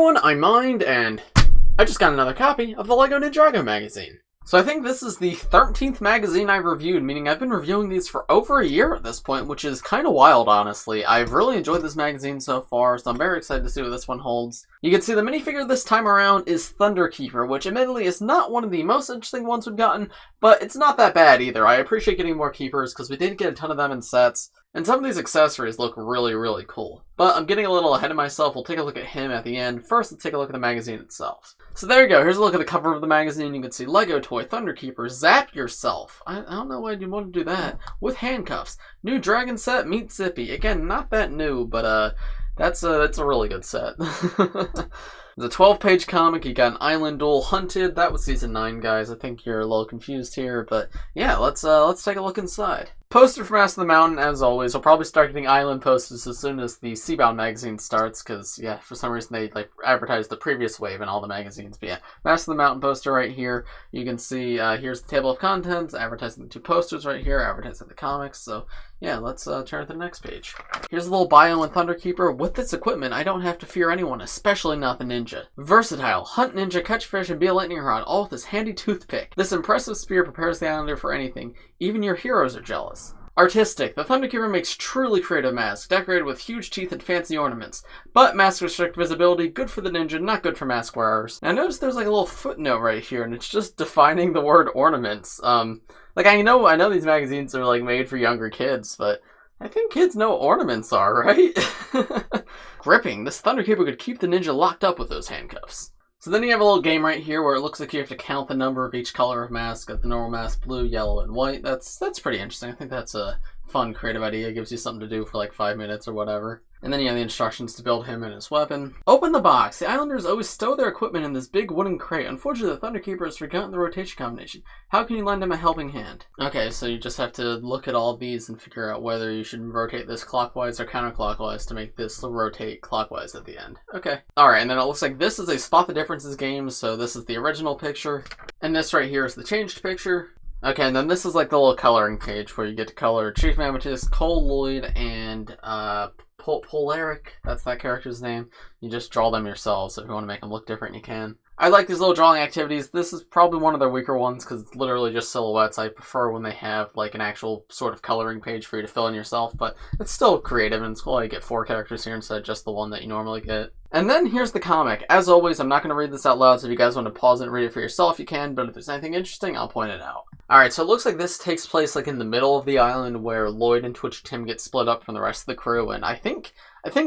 everyone, I'm Mind, and I just got another copy of the LEGO Ninjago Magazine. So I think this is the 13th magazine I've reviewed, meaning I've been reviewing these for over a year at this point, which is kind of wild, honestly. I've really enjoyed this magazine so far, so I'm very excited to see what this one holds. You can see the minifigure this time around is Thunderkeeper, which admittedly is not one of the most interesting ones we've gotten, but it's not that bad either. I appreciate getting more keepers, because we did get a ton of them in sets. And some of these accessories look really, really cool. But I'm getting a little ahead of myself. We'll take a look at him at the end. First, let's take a look at the magazine itself. So there you go. Here's a look at the cover of the magazine. You can see Lego toy, Thunderkeeper, zap yourself. I don't know why you'd want to do that. With handcuffs. New dragon set, meet Zippy. Again, not that new, but that's a really good set. It's a 12-page comic. You got an island duel, Hunted. That was season 9, guys. I think you're a little confused here, but yeah, let's take a look inside. Poster for Master of the Mountain, as always. I'll probably start getting island posters as soon as the Seabound magazine starts, because, yeah, for some reason they advertised the previous wave in all the magazines. But yeah, Master of the Mountain poster right here. You can see, here's the table of contents, advertising the 2 posters right here, advertising the comics. So yeah, let's turn to the next page. Here's a little bio on Thunderkeeper. With this equipment, I don't have to fear anyone, especially not the ninja. Versatile, hunt ninja, catch fish, and be a lightning rod, all with this handy toothpick. This impressive spear prepares the islander for anything. Even your heroes are jealous. Artistic. The Thunderkeeper makes truly creative masks, decorated with huge teeth and fancy ornaments. But masks restrict visibility, good for the ninja, not good for mask wearers. Now notice there's like a little footnote right here, and it's just defining the word ornaments. Like I know these magazines are like made for younger kids, but I think kids know what ornaments are, right? Gripping. This Thunderkeeper could keep the ninja locked up with those handcuffs. So then you have a little game right here where it looks like you have to count the number of each color of mask. Got the normal mask, blue, yellow, and white. That's pretty interesting. I think that's a fun, creative idea. It gives you something to do for like 5 minutes or whatever. And then you have the instructions to build him and his weapon. Open the box. The Islanders always stow their equipment in this big wooden crate. Unfortunately, the Thunderkeeper has forgotten the rotation combination. How can you lend him a helping hand? Okay, so you just have to look at all of these and figure out whether you should rotate this clockwise or counterclockwise to make this rotate clockwise at the end. Okay. Alright, and then it looks like this is a Spot the Differences game, so this is the original picture. And this right here is the changed picture. Okay, and then this is like the little coloring page where you get to color Chief Mammotus, Cole Lloyd, and Polaric, that's that character's name. You just draw them yourselves, so if you want to make them look different, you can. I like these little drawing activities. This is probably one of their weaker ones because it's literally just silhouettes. I prefer when they have like an actual sort of coloring page for you to fill in yourself, but it's still creative and it's cool. You get 4 characters here instead of just the one that you normally get. And then here's the comic. As always, I'm not going to read this out loud, so if you guys want to pause it and read it for yourself, you can, but if there's anything interesting, I'll point it out. Alright, so it looks like this takes place like in the middle of the island where Lloyd and Twitch Tim get split up from the rest of the crew, and I think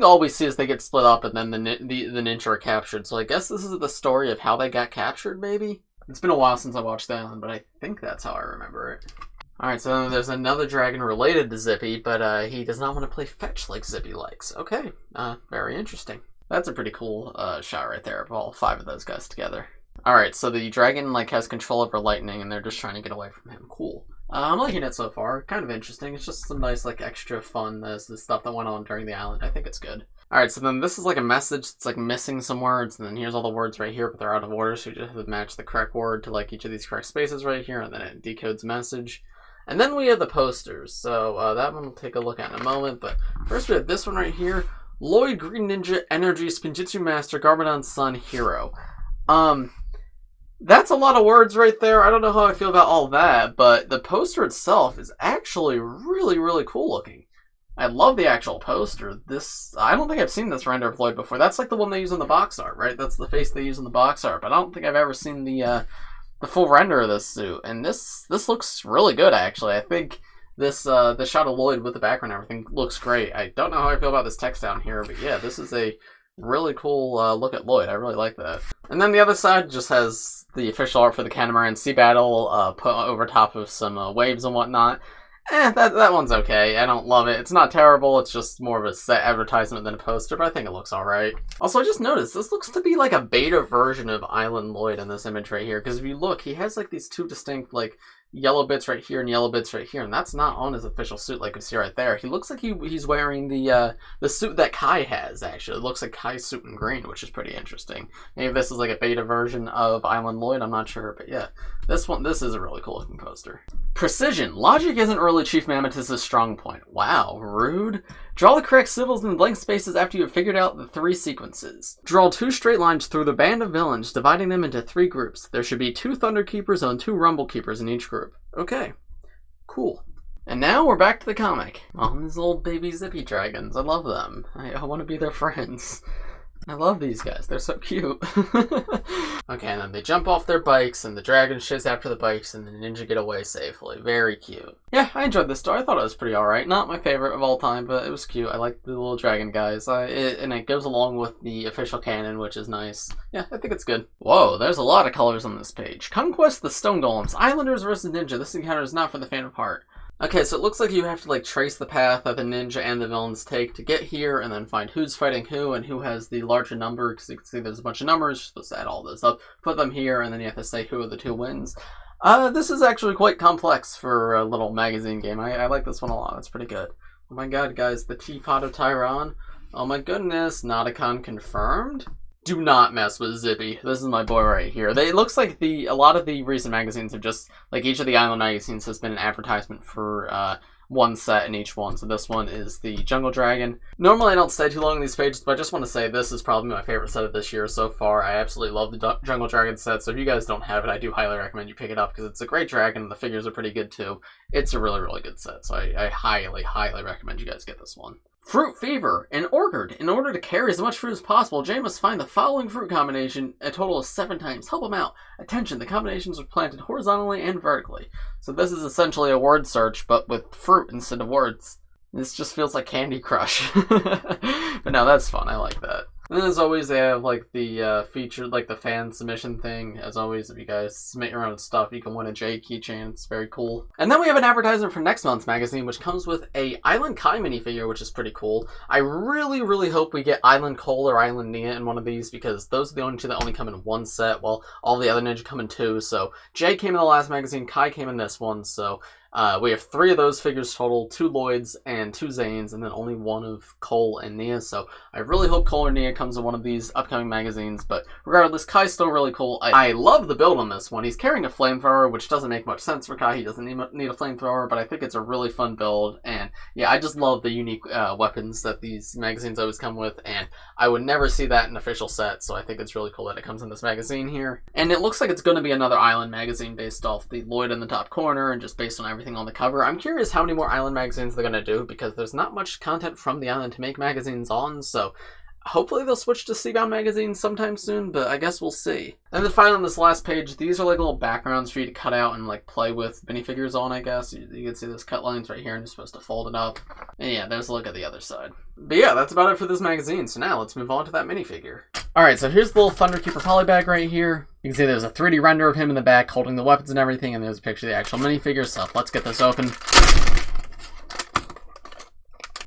all we see is they get split up and then the ninja are captured, so I guess this is the story of how they got captured, maybe? It's been a while since I watched the island, but I think that's how I remember it. Alright, so there's another dragon related to Zippy, but he does not want to play fetch like Zippy likes. Okay, very interesting. That's a pretty cool shot right there of all 5 of those guys together. Alright, so the dragon like has control over lightning and they're just trying to get away from him. Cool. I'm liking it so far. Kind of interesting. It's just some nice like extra fun. There's the stuff that went on during the island. I think it's good. Alright, so then this is like a message. It's like missing some words, and then here's all the words right here, but they're out of order, so you just have to match the correct word to like each of these correct spaces right here, and then it decodes message. And then we have the posters. So that one we'll take a look at in a moment, but first we have this one right here. Lloyd, Green Ninja, Energy, Spinjitzu Master, Garmadon's Son, Hero. That's a lot of words right there. I don't know how I feel about all that, but the poster itself is actually really, really cool looking. I love the actual poster. I don't think I've seen this render of Lloyd before. That's like the one they use on the box art, right? That's the face they use in the box art, but I don't think I've ever seen the full render of this suit. And this looks really good, actually. I think this shot of Lloyd with the background and everything looks great. I don't know how I feel about this text down here, but yeah, this is a really cool look at Lloyd. I really like that. And then the other side just has the official art for the Catamaran Sea Battle put over top of some waves and whatnot. That one's okay. I don't love it. It's not terrible. It's just more of a set advertisement than a poster, but I think it looks alright. Also, I just noticed, this looks to be like a beta version of Island Lloyd in this image right here, because if you look, he has like these 2 distinct like yellow bits right here and yellow bits right here, and that's not on his official suit like we see right there. He looks like he's wearing the suit that Kai has, actually. It looks like Kai's suit in green, which is pretty interesting. Maybe this is like a beta version of Island Lloyd, I'm not sure, but yeah. This is a really cool looking poster. Precision. Logic isn't really Chief Mammoth's strong point. Wow, rude. Draw the correct symbols in the blank spaces after you have figured out the 3 sequences. Draw 2 straight lines through the band of villains, dividing them into 3 groups. There should be 2 Thunderkeepers and 2 Rumblekeepers in each group. Okay, cool. And now we're back to the comic. Oh, these little baby zippy dragons. I love them. I want to be their friends. I love these guys. They're so cute. Okay, and then they jump off their bikes, and the dragon shits after the bikes, and the ninja get away safely. Very cute. Yeah, I enjoyed this story. I thought it was pretty alright. Not my favorite of all time, but it was cute. I like the little dragon guys. And it goes along with the official canon, which is nice. Yeah, I think it's good. Whoa, there's a lot of colors on this page. Conquest the Stone Golems. Islanders versus Ninja. This encounter is not for the faint of heart. Okay, so it looks like you have to like trace the path that the ninja and the villains take to get here, and then find who's fighting who and who has the larger number, because you can see there's a bunch of numbers. You're supposed to add all this up, put them here, and then you have to say who of the 2 wins. This is actually quite complex for a little magazine game. I like this one a lot. It's pretty good. Oh my god, guys, the Teapot of Tyron. Oh my goodness, Nauticon confirmed? Do not mess with Zippy. This is my boy right here. It looks like a lot of the recent magazines have just, like each of the Island magazines has been an advertisement for one set in each one. So this one is the Jungle Dragon. Normally I don't stay too long on these pages, but I just want to say this is probably my favorite set of this year so far. I absolutely love the Jungle Dragon set, so if you guys don't have it, I do highly recommend you pick it up because it's a great dragon and the figures are pretty good too. It's a really, really good set, so I highly, highly recommend you guys get this one. Fruit Fever. In order to carry as much fruit as possible, Jay must find the following fruit combination a total of 7 times. Help him out. Attention, the combinations are planted horizontally and vertically. So this is essentially a word search, but with fruit instead of words. This just feels like Candy Crush. But no, that's fun. I like that. And then as always, they have like the featured, like the fan submission thing. As always, if you guys submit your own stuff, you can win a J keychain. It's very cool. And then we have an advertisement for next month's magazine, which comes with a Island Kai minifigure, which is pretty cool. I really, really hope we get Island Cole or Island Nia in one of these, because those are the only 2 that only come in 1 set, while all the other ninja come in 2. So Jay came in the last magazine, Kai came in this one, so we have 3 of those figures total, 2 Lloyds and 2 Zanes, and then only 1 of Cole and Nia. So I really hope Cole or Nia comes in one of these upcoming magazines, but regardless, Kai's still really cool. I love the build on this one. He's carrying a flamethrower, which doesn't make much sense for Kai. He doesn't need a flamethrower, but I think it's a really fun build, and yeah, I just love the unique weapons that these magazines always come with, and I would never see that in official sets, so I think it's really cool that it comes in this magazine here. And it looks like it's going to be another Island magazine based off the Lloyd in the top corner, and just based on everything on the cover. I'm curious how many more Island magazines they're going to do, because there's not much content from the Island to make magazines on, so hopefully they'll switch to Seabound magazines sometime soon, but I guess we'll see. And then finally on this last page, these are like little backgrounds for you to cut out and like play with minifigures on, I guess. You can see those cut lines right here, and you're supposed to fold it up. And yeah, there's a look at the other side. But yeah, that's about it for this magazine, so now let's move on to that minifigure. Alright, so here's the little Thunderkeeper polybag right here. You can see there's a 3D render of him in the back holding the weapons and everything, and there's a picture of the actual minifigure, so let's get this open.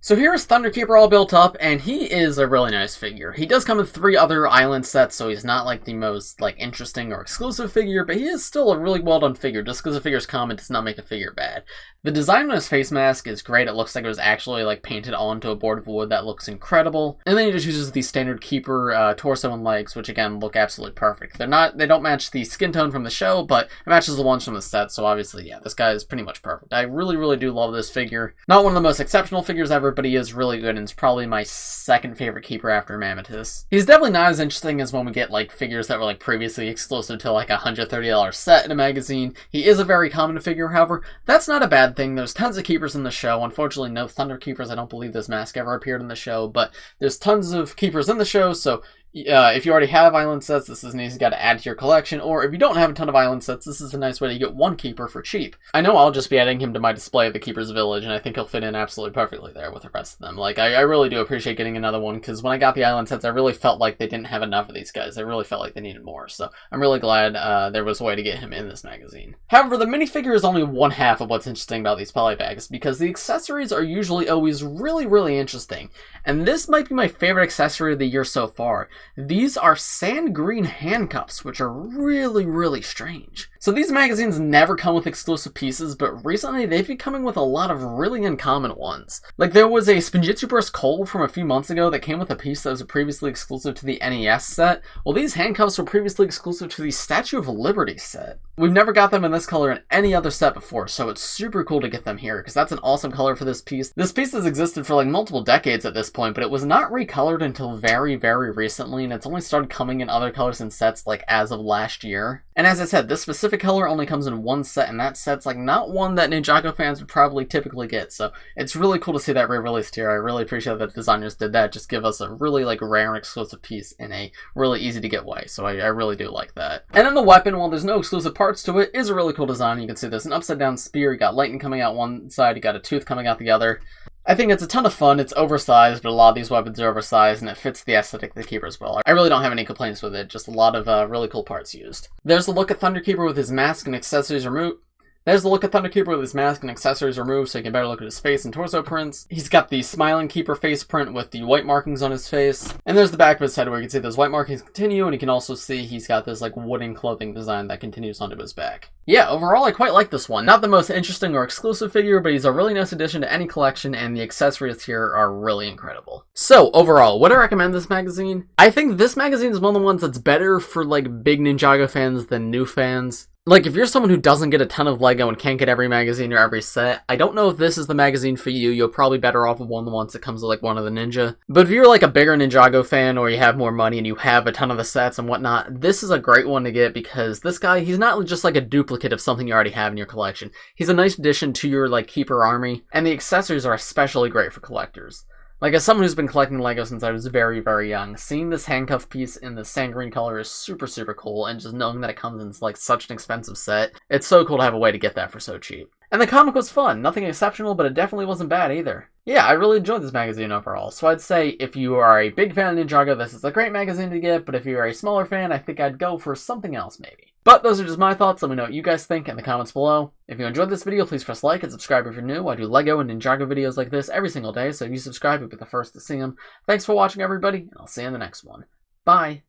So here's Thunderkeeper all built up, and he is a really nice figure. He does come in 3 other Island sets, so he's not like the most like interesting or exclusive figure, but he is still a really well done figure. Just because a figure's common does not make a figure bad. The design on his face mask is great. It looks like it was actually like painted onto a board of wood. That looks incredible. And then he just uses the standard Keeper torso and legs, which again look absolutely perfect. They don't match the skin tone from the show, but it matches the ones from the set. So obviously, yeah, this guy is pretty much perfect. I really, really do love this figure. Not one of the most exceptional figures ever, but he is really good, and it's probably my 2nd favorite Keeper after Mammothus. He's definitely not as interesting as when we get like figures that were like previously exclusive to like a $130 set in a magazine. He is a very common figure, however. That's not a bad thing. There's tons of Keepers in the show. Unfortunately, no Thunderkeepers. I don't believe this mask ever appeared in the show, but there's tons of Keepers in the show, so if you already have Island sets, this is an easy guy to add to your collection, or if you don't have a ton of Island sets, this is a nice way to get 1 Keeper for cheap. I know I'll just be adding him to my display of the Keeper's Village, and I think he'll fit in absolutely perfectly there with the rest of them. Like, I really do appreciate getting another one, because when I got the Island sets, I really felt like they didn't have enough of these guys. I really felt like they needed more, so I'm really glad there was a way to get him in this magazine. However, the minifigure is only 1/2 of what's interesting about these polybags, because the accessories are usually always really, really interesting, and this might be my favorite accessory of the year so far. These are sand green handcuffs, which are really, really strange. So these magazines never come with exclusive pieces, but recently they've been coming with a lot of really uncommon ones. Like there was a Spinjitzu Burst Coal from a few months ago that came with a piece that was previously exclusive to the NES set. Well, these handcuffs were previously exclusive to the Statue of Liberty set. We've never got them in this color in any other set before, so it's super cool to get them here, because that's an awesome color for this piece. This piece has existed for like multiple decades at this point, but it was not recolored until very, very recently, and it's only started coming in other colors and sets like as of last year. And as I said, this specific color only comes in one set, and that set's like not one that Ninjago fans would probably typically get, so it's really cool to see that re-released here. I really appreciate that the designers did that, just give us a really like rare and exclusive piece in a really easy to get way, so I really do like that. And then the weapon, while there's no exclusive parts to it, is a really cool design. You can see there's an upside down spear, you got lightning coming out one side, you got a tooth coming out the other. I think it's a ton of fun. It's oversized, but a lot of these weapons are oversized, and it fits the aesthetic of the Keeper as well. I really don't have any complaints with it, just a lot of really cool parts used. There's a look at Thunderkeeper with his mask and accessories removed. There's the look at Thunderkeeper with his mask and accessories removed, so you can better look at his face and torso prints. He's got the smiling Keeper face print with the white markings on his face. And there's the back of his head where you can see those white markings continue, and you can also see he's got this like wooden clothing design that continues onto his back. Yeah, overall I quite like this one. Not the most interesting or exclusive figure, but he's a really nice addition to any collection, and the accessories here are really incredible. So, overall, would I recommend this magazine? I think this magazine is one of the ones that's better for like big Ninjago fans than new fans. Like, if you're someone who doesn't get a ton of LEGO and can't get every magazine or every set, I don't know if this is the magazine for you. You're probably better off with one of the ones that comes with, like, one of the Ninja. But if you're, like, a bigger Ninjago fan, or you have more money and you have a ton of the sets and whatnot, this is a great one to get, because this guy, he's not just, like, a duplicate of something you already have in your collection. He's a nice addition to your, like, Keeper army, and the accessories are especially great for collectors. Like, as someone who's been collecting LEGO since I was very, very young, seeing this handcuff piece in the sand green color is super, super cool, and just knowing that it comes in, like, such an expensive set, it's so cool to have a way to get that for so cheap. And the comic was fun. Nothing exceptional, but it definitely wasn't bad either. Yeah, I really enjoyed this magazine overall, so I'd say if you are a big fan of Ninjago, this is a great magazine to get, but if you're a smaller fan, I think I'd go for something else maybe. But those are just my thoughts. Let me know what you guys think in the comments below. If you enjoyed this video, please press like and subscribe if you're new. I do LEGO and Ninjago videos like this every single day, so if you subscribe, you'll be the first to see them. Thanks for watching, everybody, and I'll see you in the next one. Bye!